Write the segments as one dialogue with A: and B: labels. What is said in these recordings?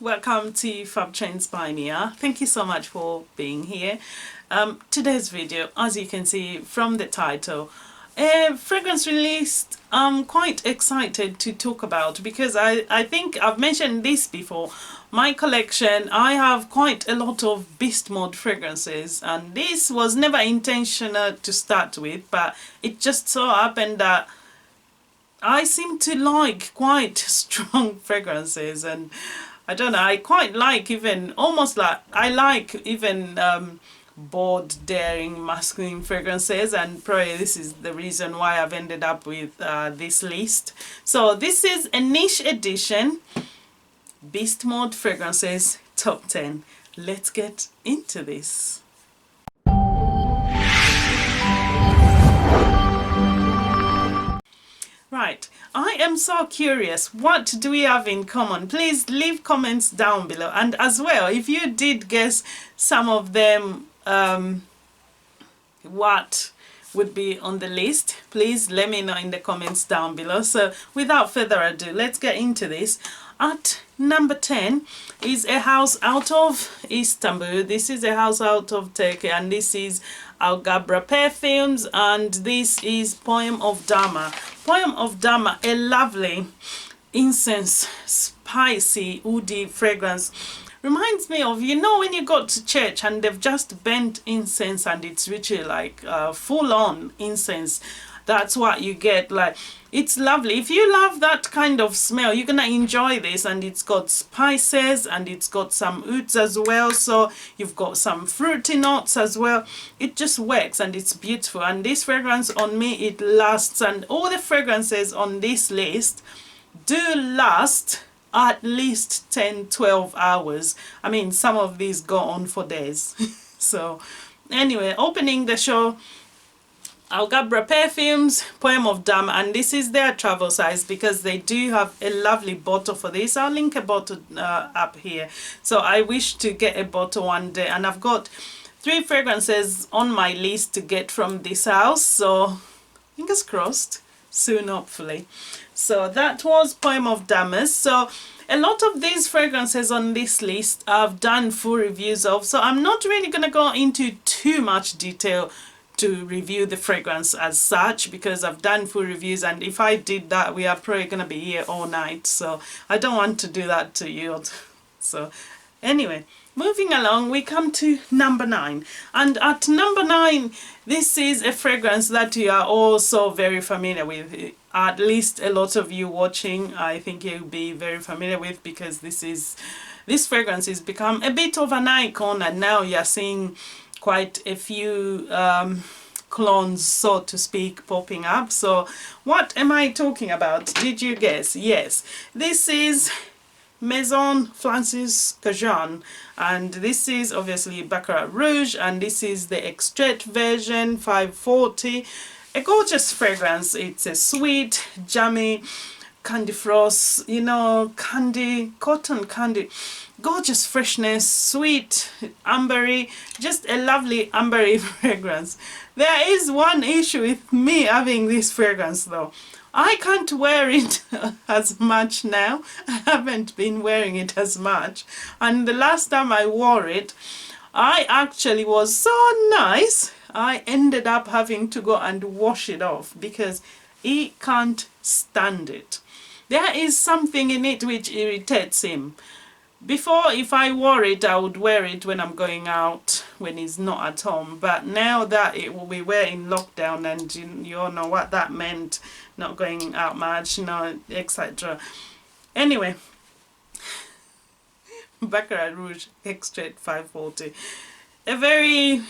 A: welcome to Fab Trends by Miya. Thank you so much for being here. Today's video, as you can see from the title, a fragrance release I'm quite excited to talk about because I think I've mentioned this before. My collection, I have quite a lot of beast mode fragrances, and this was never intentional to start with, but it just so happened that I seem to like quite strong fragrances, and I don't know, I quite like even almost like I like even bold, daring, masculine fragrances, and probably this is the reason why I've ended up with this list. So this is a niche edition, Beast Mode Fragrances Top 10. Let's get into this. Right, I am so curious, what do we have in common? Please leave comments down below, and as well, if you did guess some of them, what would be on the list, please let me know in the comments down below. So without further ado, let's get into this. At number 10 is a house out of Istanbul. This is a house out of Turkey, and this is Oud Luwak Perfumes, and this is Poem of Damas. Poem of Damas, a lovely incense, spicy, woody fragrance. Reminds me of, you know, when you go to church and they've just burnt incense and it's literally like full-on incense. That's what you get. Like, it's lovely. If you love that kind of smell, you're gonna enjoy this. And it's got spices and it's got some ouds as well, so you've got some fruity notes as well. It just works and it's beautiful. And this fragrance on me, it lasts, and all the fragrances on this list do last at least 10-12 hours. I mean, some of these go on for days. So anyway, opening the show, Oud Luwak Perfumes, Poem of Damas, and this is their travel size because they do have a lovely bottle for this. I'll link a bottle up here. So I wish to get a bottle one day, and I've got 3 fragrances on my list to get from this house, so fingers crossed soon, hopefully. So that was Poem of Damas. So a lot of these fragrances on this list I've done full reviews of, so I'm not really going to go into too much detail to review the fragrance as such, because I've done full reviews, and if I did that we are probably going to be here all night, so I don't want to do that to you. So anyway, moving along, we come to number 9, and at number 9, this is a fragrance that you are also very familiar with. At least a lot of you watching, I think you'll be very familiar with, because this fragrance has become a bit of an icon, and now you're seeing quite a few clones, so to speak, popping up. So what am I talking about? Did you guess? Yes, this is Maison Francis Cajon, and this is obviously Baccarat Rouge, and this is the Extrait version 540. A gorgeous fragrance. It's a sweet, jammy, candy floss, you know, candy, cotton candy, gorgeous freshness, sweet, ambery, just a lovely ambery fragrance. There is one issue with me having this fragrance though. I can't wear it as much now. I haven't been wearing it as much, and the last time I wore it, I actually was so nice, I ended up having to go and wash it off because he can't stand it. There is something in it which irritates him. Before, if I wore it, I would wear it when I'm going out, when he's not at home. But now that we were in lockdown, and you all know what that meant, not going out much, you know, etc. Anyway, Baccarat Rouge Extrait 540. A very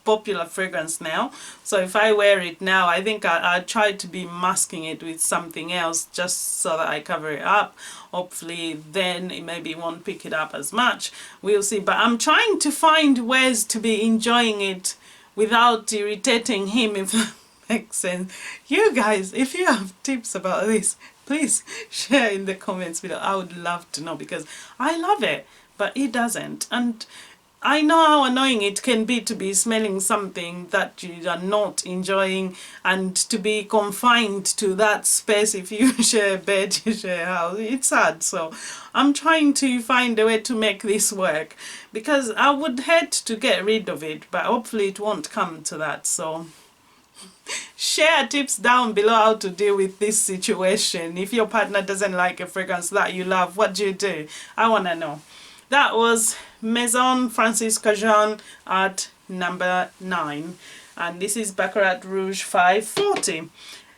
A: popular fragrance now, so if I wear it now, I think I try to be masking it with something else just so that I cover it up. Hopefully then it maybe won't pick it up as much, we'll see. But I'm trying to find ways to be enjoying it without irritating him, if that makes sense. You guys, if you have tips about this, please share in the comments below. I would love to know, because I love it but he doesn't. And I know how annoying it can be to be smelling something that you are not enjoying and to be confined to that space. If you share a bed, you share a house, it's hard. So I'm trying to find a way to make this work, because I would hate to get rid of it, but hopefully it won't come to that. So share tips down below how to deal with this situation. If your partner doesn't like a fragrance that you love, what do? I want to know. That was Maison Francis Cajon at number 9. And this is Baccarat Rouge 540.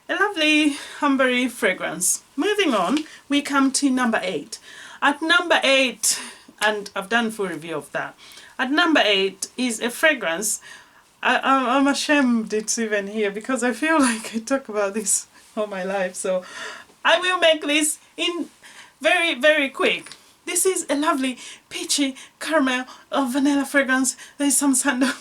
A: A lovely ambery fragrance. Moving on, we come to number 8. At number 8, and I've done full review of that. At number 8 is a fragrance. I'm ashamed it's even here, because I feel like I talk about this all my life. So I will make this in very, very quick. This is a lovely peachy caramel of vanilla fragrance. There's some sandal.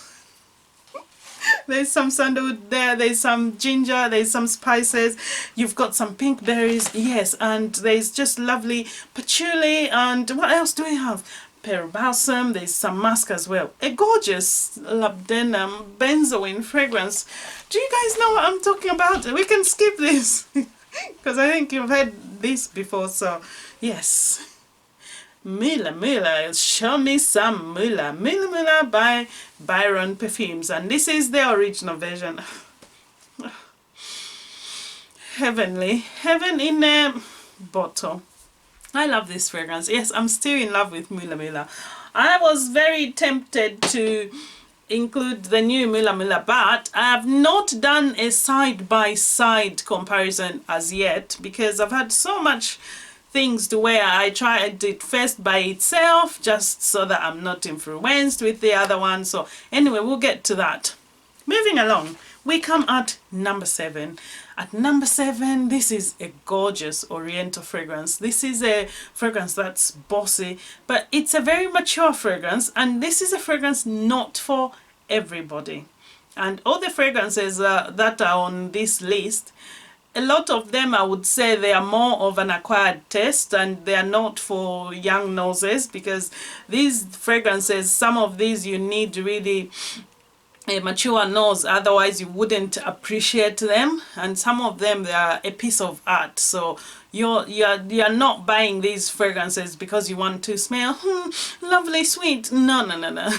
A: There's some sandalwood there. There's some ginger. There's some spices. You've got some pink berries. Yes, and there's just lovely patchouli. And what else do we have? Pearl balsam. There's some musk as well. A gorgeous labdanum benzoin fragrance. Do you guys know what I'm talking about? We can skip this because I think you've heard this before. So yes. Mula Mula, show me some Mula. Mula Mula by Byron Perfumes, and this is the original version. Heavenly, heaven in a bottle. I love this fragrance. Yes, I'm still in love with Mula Mula. I was very tempted to include the new Mula Mula, but I have not done a side-by-side comparison as yet, because I've had so much things to where I tried it first by itself just so that I'm not influenced with the other one. So anyway, we'll get to that. Moving along, we come at number 7. At number 7, this is a gorgeous oriental fragrance. This is a fragrance that's bossy, but it's a very mature fragrance, and this is a fragrance not for everybody. And all the fragrances that are on this list, a lot of them, I would say, they are more of an acquired taste, and they are not for young noses, because these fragrances, some of these you need really a mature nose, otherwise you wouldn't appreciate them, and some of them they are a piece of art. So you're not buying these fragrances because you want to smell lovely, sweet. No.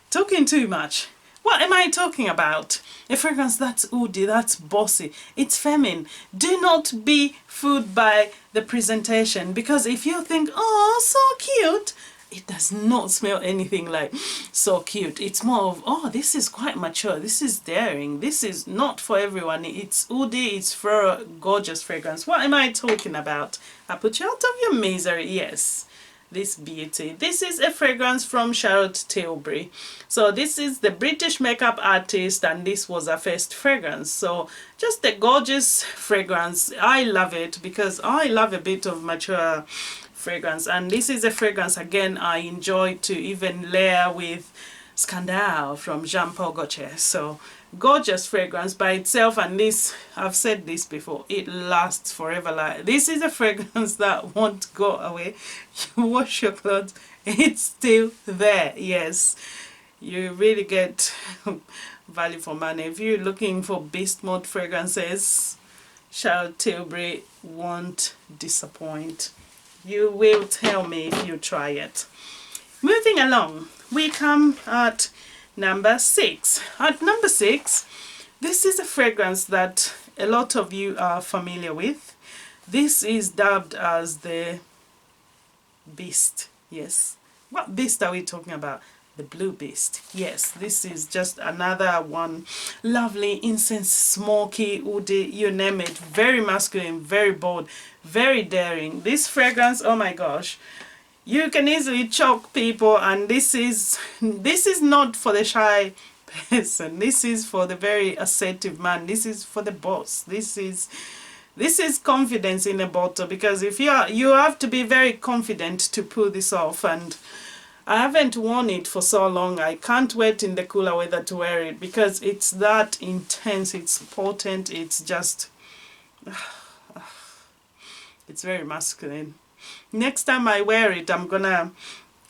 A: Talking too much. What am I talking about? A fragrance that's oody, that's bossy, it's feminine. Do not be fooled by the presentation, because if you think, oh, so cute, it does not smell anything like so cute. It's more of, oh, this is quite mature, this is daring, this is not for everyone. It's oody, it's for a gorgeous fragrance. What am I talking about? I put you out of your misery. Yes. This beauty. This is a fragrance from Charlotte Tilbury. So this is the British makeup artist, and this was her first fragrance. So just a gorgeous fragrance. I love it because I love a bit of mature fragrance, and this is a fragrance again I enjoy to even layer with Scandal from Jean Paul Gaultier. So gorgeous fragrance by itself, and this, I've said this before, it lasts forever. Like, this is a fragrance that won't go away. You wash your clothes, it's still there. Yes, you really get value for money. If you're looking for beast mode fragrances, Charlotte Tilbury won't disappoint. You will tell me if you try it. Moving along, we come at number 6. At number 6, this is a fragrance that a lot of you are familiar with. This is dubbed as the Beast. Yes. What beast are we talking about? The Blue Beast. Yes, this is just another one. Lovely, incense, smoky, woody, you name it. Very masculine, very bold, very daring. This fragrance, oh my gosh, you can easily choke people, and this is not for the shy person. This is for the very assertive man. This is for the boss. This is confidence in a bottle, because if you have to be very confident to pull this off. And I haven't worn it for so long. I can't wait in the cooler weather to wear it, because it's that intense, it's potent, it's just it's very masculine. Next time I wear it, I'm gonna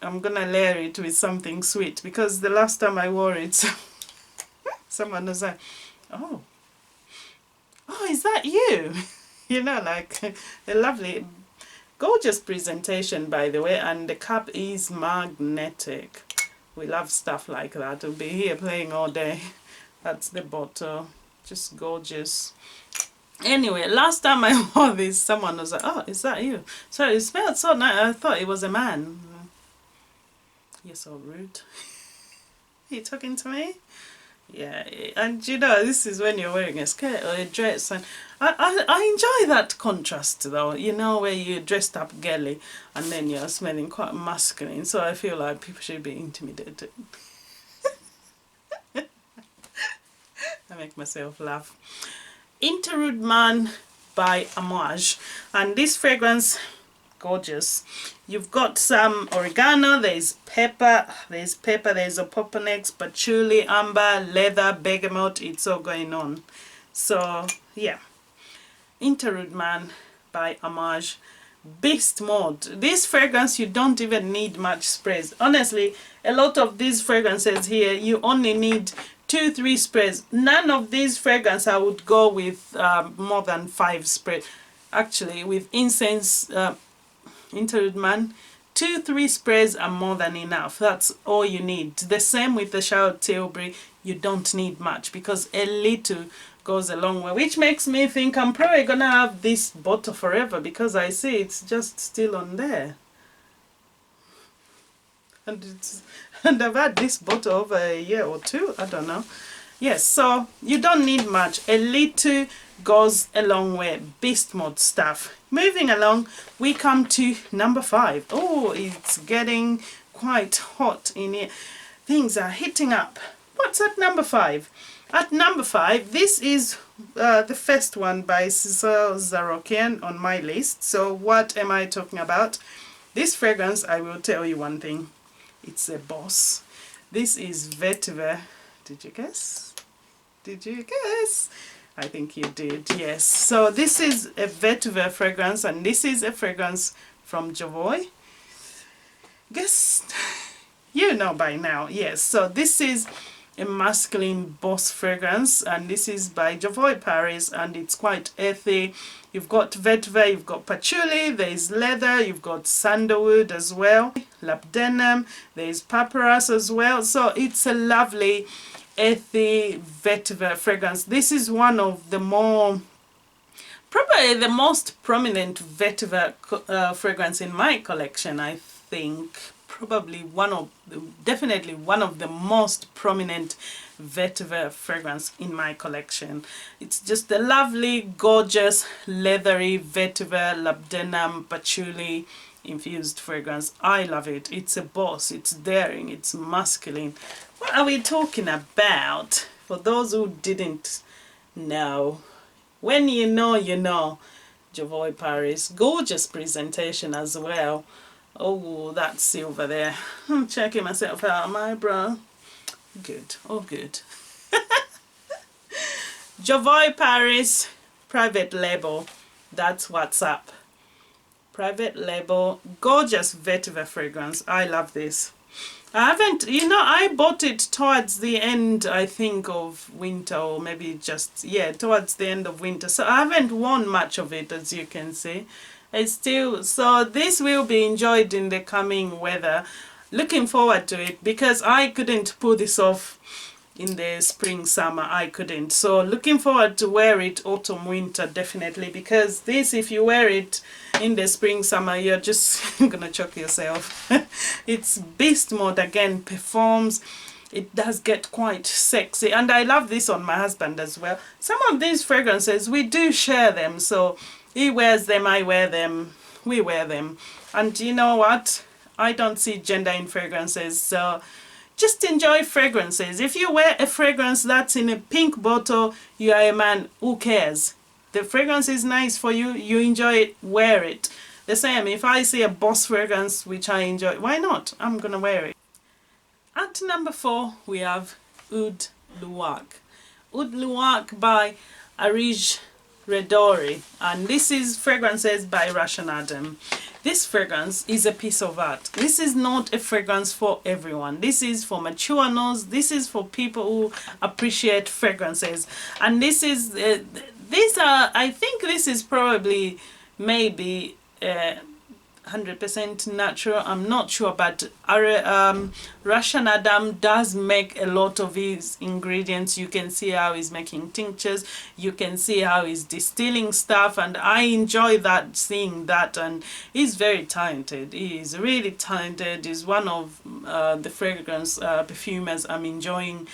A: I'm gonna layer it with something sweet, because the last time I wore it, someone was like, oh, is that you? You know, like a lovely, gorgeous presentation, by the way, and the cap is magnetic. We love stuff like that. We'll be here playing all day. That's the bottle, just gorgeous. Anyway, last time I wore this, someone was like, oh, is that you? So it smelled so nice. I thought it was a man. You're so rude. Are you talking to me? Yeah, and you know, this is when you're wearing a skirt or a dress, and I enjoy that contrast though, you know, where you're dressed up girly and then you're smelling quite masculine, so I feel like people should be intimidated. I make myself laugh. Interlude Man by Amouage, and this fragrance, gorgeous. You've got some oregano, there's pepper, there's opoponax, patchouli, amber, leather, bergamot. It's all going on. So yeah, Interlude Man by Amouage, beast mode. This fragrance, you don't even need much sprays. Honestly, a lot of these fragrances here, you only need 2-3 sprays. None of these fragrances I would go with more than 5 sprays. Actually, with incense, Interlude Man, 2-3 sprays are more than enough. That's all you need. The same with the Shower Tilbury. You don't need much, because a little goes a long way, which makes me think I'm probably gonna have this bottle forever, because I see it's just still on there, and I've had this bottle over a year or two, I don't know. Yes, so you don't need much. A little goes a long way. Beast mode stuff. Moving along, we come to number 5. Oh, it's getting quite hot in here. Things are heating up. What's at number 5? At number 5, this is the first one by Cecil Zarokian on my list. So what am I talking about? This fragrance, I will tell you one thing. It's a boss. This is Vetiver. Did you guess? Did you guess? I think you did, yes. So this is a vetiver fragrance, and this is a fragrance from Jovoy. Guess you know by now, yes. So this is a masculine boss fragrance, and this is by Jovoy Paris, and it's quite earthy. You've got vetiver, you've got patchouli, there's leather, you've got sandalwood as well, labdanum, there's papyrus as well. So it's a lovely earthy vetiver fragrance. This is one of the more, probably the most prominent vetiver fragrance in my collection. I think probably definitely one of the most prominent vetiver fragrance in my collection. It's just a lovely, gorgeous, leathery vetiver, labdanum, patchouli infused fragrance. I love it. It's a boss. It's daring. It's masculine. What are we talking about? For those who didn't know, when you know, you know. Jovoy Paris, gorgeous presentation as well. Oh, that silver there. I'm checking myself out, my bro. Good, oh good. Jovoy Paris, private label. That's what's up. Private label, gorgeous vetiver fragrance. I love this. I haven't, you know, I bought it towards the end, I think, of winter, or maybe just, yeah, towards the end of winter. So I haven't worn much of it, as you can see. It's still, so this will be enjoyed in the coming weather. Looking forward to it, because I couldn't pull this off in the spring, summer. I couldn't. So looking forward to wear it autumn, winter, definitely, because this, if you wear it in the spring, summer, you're just gonna choke yourself. It's beast mode again, performs. It does get quite sexy, and I love this on my husband as well. Some of these fragrances, we do share them, so he wears them, I wear them, we wear them. And you know what? I don't see gender in fragrances, so just enjoy fragrances. If you wear a fragrance that's in a pink bottle, you are a man, who cares? The fragrance is nice for you, you enjoy it, wear it. The same, if I see a boss fragrance which I enjoy, why not? I'm gonna wear it. At number 4, we have Oud Luwak. Oud Luwak by AREEJLEDORE, and this is fragrances by Russian Adam. this fragrance is a piece of art. This is not a fragrance for everyone. This is for mature nose. This is for people who appreciate fragrances. And this is, these are, I think this is probably maybe 100% natural. I'm not sure, but Russian Adam does make a lot of his ingredients. You can see how he's making tinctures, you can see how he's distilling stuff, and I enjoy that, seeing that. And he's very talented. He is really talented. He's one of the fragrance perfumers I'm enjoying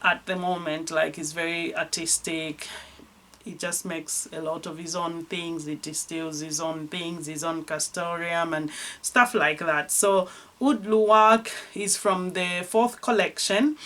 A: at the moment. Like, he's very artistic. He just makes a lot of his own things. He distills his own things, his own castoreum and stuff like that. So Oud Luwak is from the 4th collection.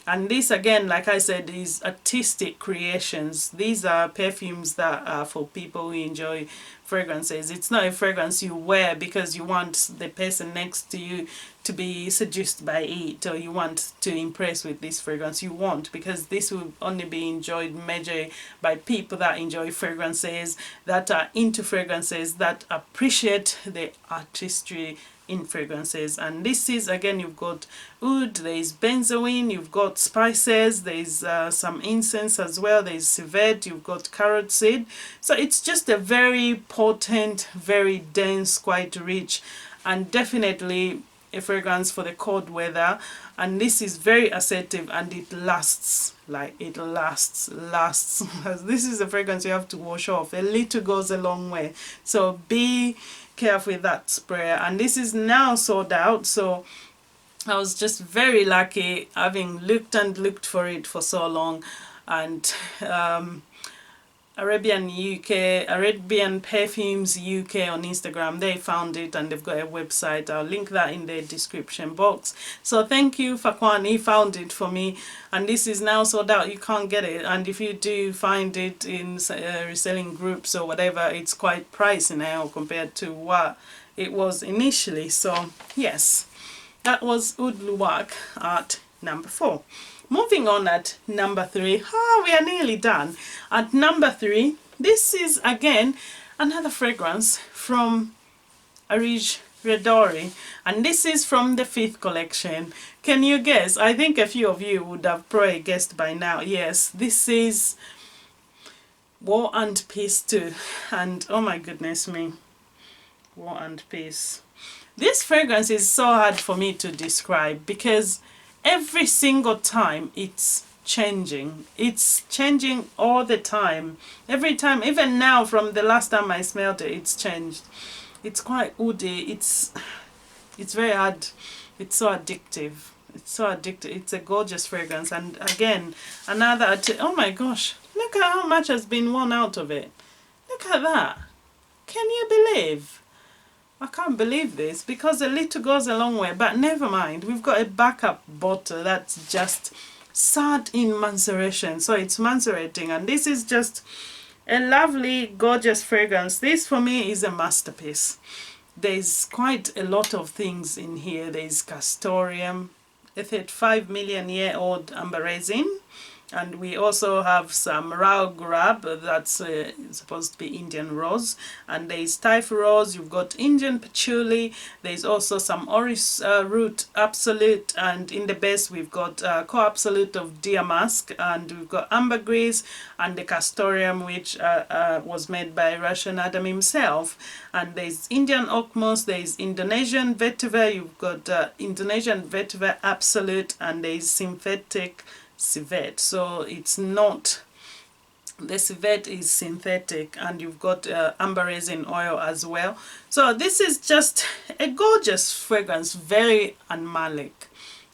A: And this, again, like I said, is artistic creations. These are perfumes that are for people who enjoy fragrances. It's not a fragrance you wear because you want the person next to you to be seduced by it, or you want to impress with this fragrance. You won't, because this will only be enjoyed majorly by people that enjoy fragrances, that are into fragrances, that appreciate the artistry in fragrances. And this is, again, you've got oud, there's benzoin, you've got spices, there's some incense as well, there's civet, you've got carrot seed. So it's just a very potent, very dense, quite rich, and definitely a fragrance for the cold weather. And this is very assertive, and it lasts, like it lasts. This is a fragrance you have to wash off. A little goes a long way, so be careful with that sprayer. And this is now sold out, so I was just very lucky, having looked for it for so long. And Arabian Perfumes UK on Instagram, they found it and they've got a website. I'll link that in the description box. So thank you, Fakwan, he found it for me, and this is now sold out. You can't get it, and if you do find it in reselling groups or whatever, it's quite pricey now compared to what it was initially. So yes, that was Oud Luwak at number 4. Moving on at number 3, we are nearly done. At number 3, this is again another fragrance from AREEJLEDORE, and this is from the 5th collection. Can you guess? I think a few of you would have probably guessed by now. Yes, this is War and Peace 2, and oh my goodness me, War and Peace. This fragrance is so hard for me to describe because every single time it's changing. It's changing all the time. Every time, even now from the last time I smelled it, it's changed. It's quite woody. It's very hard. It's so addictive. It's so addictive. It's a gorgeous fragrance. And again, another, oh my gosh, look at how much has been worn out of it. Look at that. Can you believe? I can't believe this, because a little goes a long way, but never mind. We've got a backup bottle that's just sat in maceration, so it's macerating, and this is just a lovely, gorgeous fragrance. This for me is a masterpiece. There's quite a lot of things in here. There's castoreum, a 35 million year old amber resin, and we also have some raw grab, that's supposed to be Indian rose, and there's Thai rose, you've got Indian patchouli, there's also some orris root absolute, and in the base we've got co-absolute of Damas, and we've got ambergris and the castoreum, which was made by Russian Adam himself. And there's Indian oak moss, there's Indonesian vetiver, you've got Indonesian vetiver absolute, and there's synthetic civet. So it's not, the civet is synthetic, and you've got amber resin oil as well. So this is just a gorgeous fragrance, very animalic.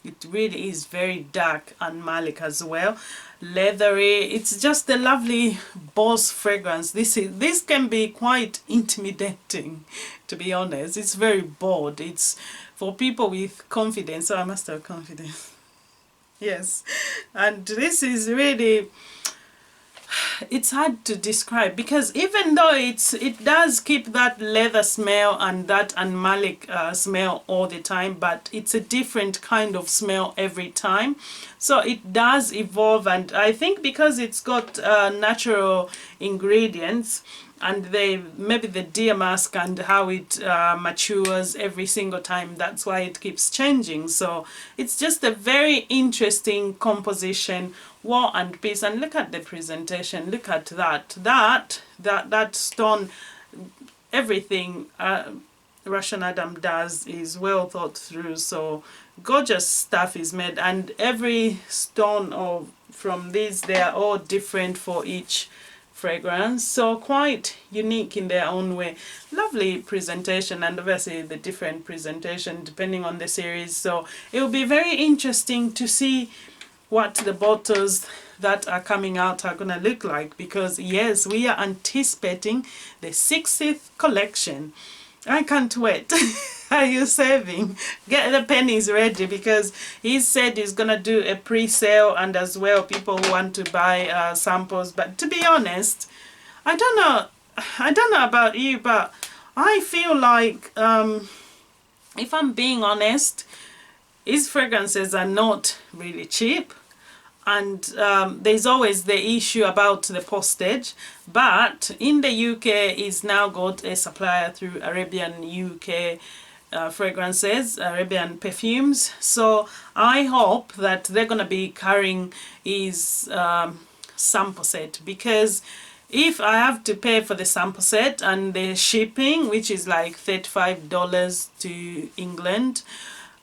A: It really is very dark and malic as well, leathery. It's just a lovely boss fragrance. This can be quite intimidating, to be honest. It's very bold. It's for people with confidence. So I must have confidence. Yes, and this is really, it's hard to describe, because even though it does keep that leather smell and that animalic smell all the time, but it's a different kind of smell every time. So it does evolve, and I think because it's got natural ingredients, and maybe the damask and how it matures every single time. That's why it keeps changing. So it's just a very interesting composition, war and peace. And look at the presentation, look at that stone. Everything Russian Adam does is well thought through, so gorgeous stuff is made, and every stone from these, they are all different for each fragrance, so quite unique in their own way. Lovely presentation, and obviously the different presentation depending on the series. So it will be very interesting to see what the bottles that are coming out are gonna look like, because yes, we are anticipating the 60th collection. I can't wait. Are you saving? Get the pennies ready, because he said he's gonna do a pre-sale, and as well people who want to buy samples. But to be honest, I don't know about you, but I feel like if I'm being honest, his fragrances are not really cheap, and there's always the issue about the postage. But in the UK, he's now got a supplier through Arabian UK fragrances, Arabian perfumes. So I hope that they're gonna be carrying his sample set, because if I have to pay for the sample set and the shipping, which is like $35 to England,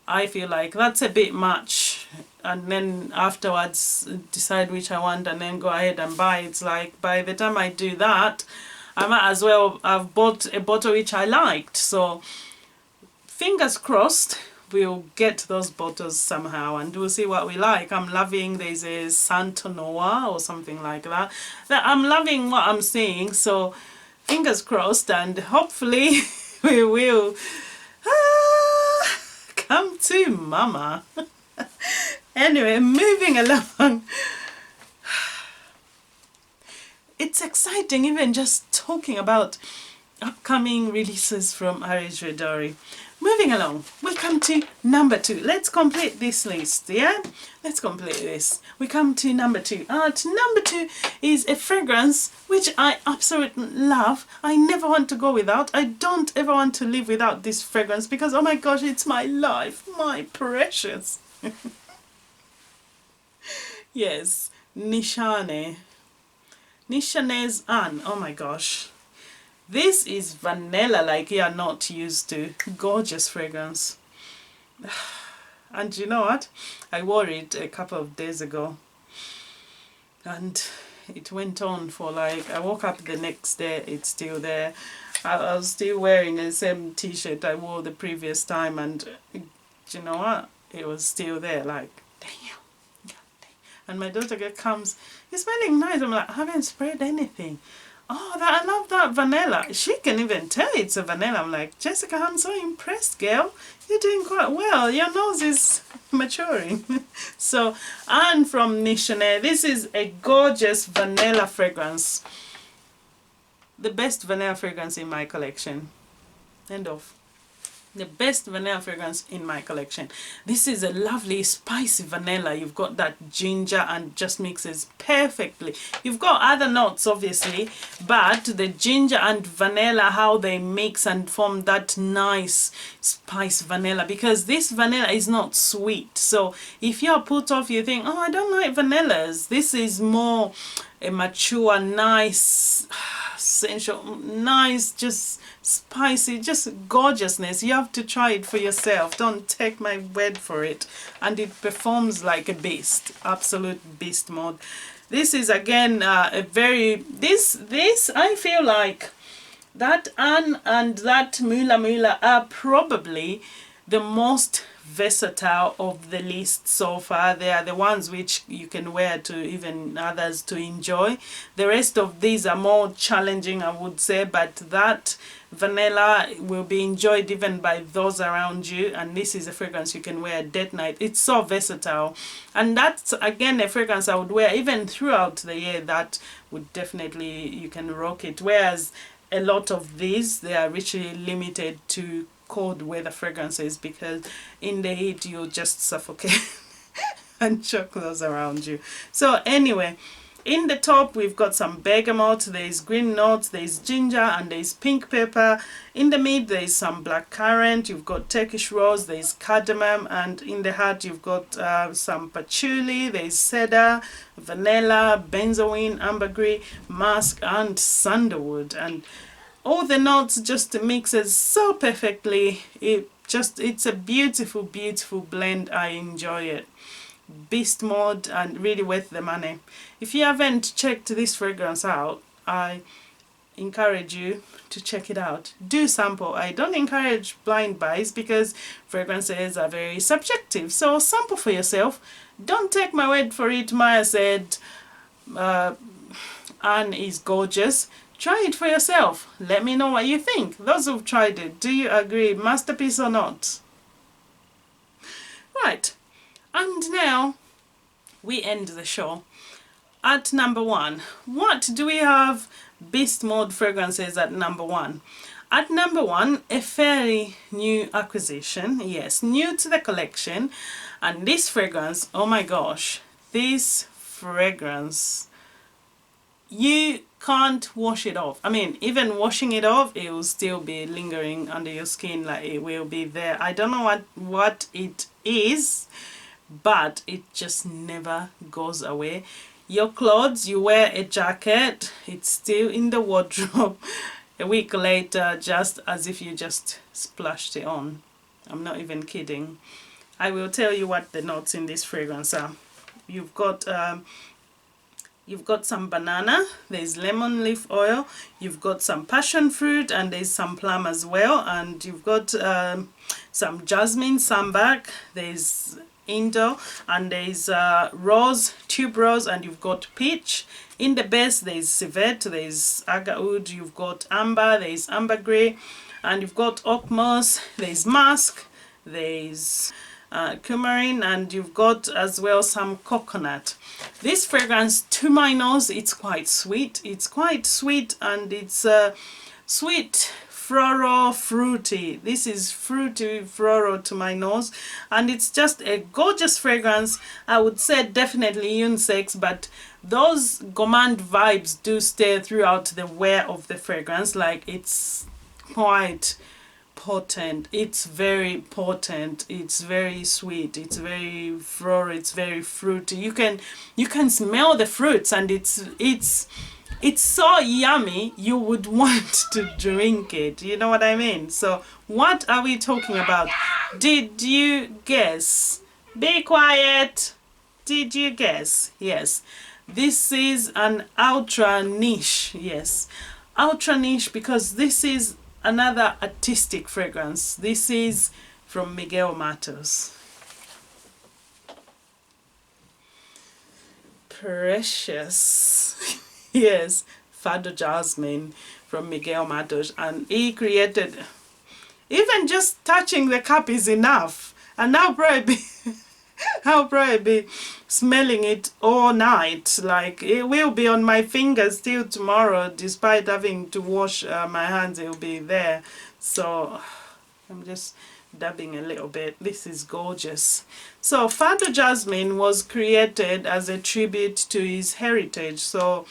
A: I feel like that's a bit much. And then afterwards decide which I want and then go ahead and buy. It's like by the time I do that, I might as well have bought a bottle which I liked. So fingers crossed we'll get those bottles somehow, and we'll see what we like. I'm loving, there's a Santo Noir or something like that. I'm loving what I'm seeing, so fingers crossed, and hopefully we will come to mama. Anyway, moving along. It's exciting even just talking about upcoming releases from AREEJLEDORE. Moving along, we come to number 2. Let's complete this list, yeah? Let's complete this. We come to number 2. Number 2 is a fragrance which I absolutely love. I never want to go without. I don't ever want to live without this fragrance, because oh my gosh, it's my life, my precious. Yes, NISHANEANI. Oh my gosh. This is vanilla like you are not used to. Gorgeous fragrance. And you know what? I wore it a couple of days ago, and it went on for like, I woke up the next day, it's still there. I was still wearing the same t-shirt I wore the previous time, and you know what? It was still there, like, damn. And my daughter comes, "You're smelling nice." I'm like, "I haven't sprayed anything." "Oh, I love that vanilla." She can even tell it's a vanilla. I'm like, "Jessica, I'm so impressed, girl. You're doing quite well. Your nose is maturing." So, and from NISHANEANI, this is a gorgeous vanilla fragrance. The best vanilla fragrance in my collection. End of. The best vanilla fragrance in my collection. This is a lovely spicy vanilla. You've got that ginger and just mixes perfectly. You've got other notes obviously, but the ginger and vanilla, how they mix and form that nice spice vanilla, because this vanilla is not sweet. So if you're put off, you think, "Oh, I don't like vanillas," this is more a mature, nice, sensual, nice, just spicy, just gorgeousness. You have to try it for yourself. Don't take my word for it. And it performs like a beast, absolute beast mode. This is again a very, this I feel like that Anne and that Mula Mula are probably the most versatile of the list so far. They are the ones which you can wear to even others to enjoy. The rest of these are more challenging, I would say, but that vanilla will be enjoyed even by those around you, and this is a fragrance you can wear date night. It's so versatile, and that's again a fragrance I would wear even throughout the year. That would definitely, you can rock it, whereas a lot of these, they are richly limited to cold weather fragrances, because in the heat you'll just suffocate and choke those around you. So anyway, In the top we've got some bergamot, there's green notes, there's ginger, and there's pink pepper. In the mid there's some black currant, you've got Turkish rose, there's cardamom, and in the heart you've got some patchouli, there's cedar, vanilla, benzoin, ambergris, musk, and sandalwood. And all the notes just mixes so perfectly. It's a beautiful, beautiful blend. I enjoy it. Beast mode and really worth the money. If you haven't checked this fragrance out, I encourage you to check it out. Do sample. I don't encourage blind buys because fragrances are very subjective, so sample for yourself. Don't take my word for it. Maya said Anne is gorgeous. Try it for yourself. Let me know what you think. Those who've tried it, do you agree? Masterpiece or not? Right. And now we end the show at number 1. What do we have beast mode fragrances at number 1? At number 1, a fairly new acquisition. Yes, new to the collection. And this fragrance, oh my gosh, this fragrance, you can't wash it off. I mean, even washing it off, it will still be lingering under your skin, like it will be there. I don't know what it is, but it just never goes away. Your clothes, you wear a jacket, it's still in the wardrobe a week later, just as if you just splashed it on. I'm not even kidding. I will tell you what the notes in this fragrance are. You've got some banana, there's lemon leaf oil, you've got some passion fruit, and there's some plum as well, and you've got some jasmine, sambac, there's Indo, and there's rose, tuberose, and you've got peach. In the base there's civet, there's agar oud, you've got amber, there's ambergris, and you've got oak moss, there's musk, there's coumarin, and you've got as well some coconut. This fragrance, to my nose, it's quite sweet. It's quite sweet, and it's sweet, floral, fruity. This is fruity, floral to my nose, and it's just a gorgeous fragrance. I would say definitely unisex, but those gourmand vibes do stay throughout the wear of the fragrance. Like, it's quite potent, it's very potent, it's very sweet, it's very floral, it's very fruity. You can smell the fruits, and it's so yummy you would want to drink it. You know what I mean? So what are we talking about? Did you guess? Be quiet. Did you guess? Yes, this is an ultra niche. Yes, ultra niche, because this is another artistic fragrance. This is from Miguel Matos. Precious. Yes, Fado Jasmine from Miguel Matos, and he created, even just touching the cup is enough, and I'll probably be smelling it all night. Like, it will be on my fingers till tomorrow, despite having to wash my hands. It will be there. So I'm just dabbing a little bit. This is gorgeous. So Fado Jasmine was created as a tribute to his heritage. So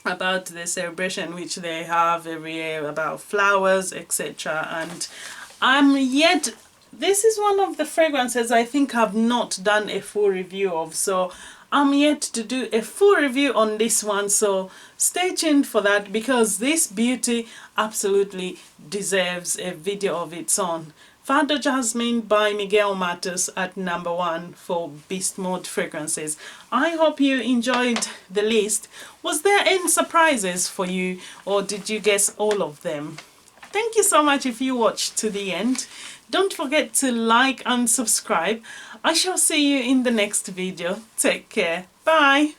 A: about the celebration which they have every year about flowers, etc. And this is one of the fragrances I think I've not done a full review of, so I'm yet to do a full review on this one, so stay tuned for that, because this beauty absolutely deserves a video of its own. Fado Jasmine by Miguel Matos at number 1 for Beast Mode fragrances. I hope you enjoyed the list. Was there any surprises for you, or did you guess all of them? Thank you so much if you watched to the end. Don't forget to like and subscribe. I shall see you in the next video. Take care. Bye.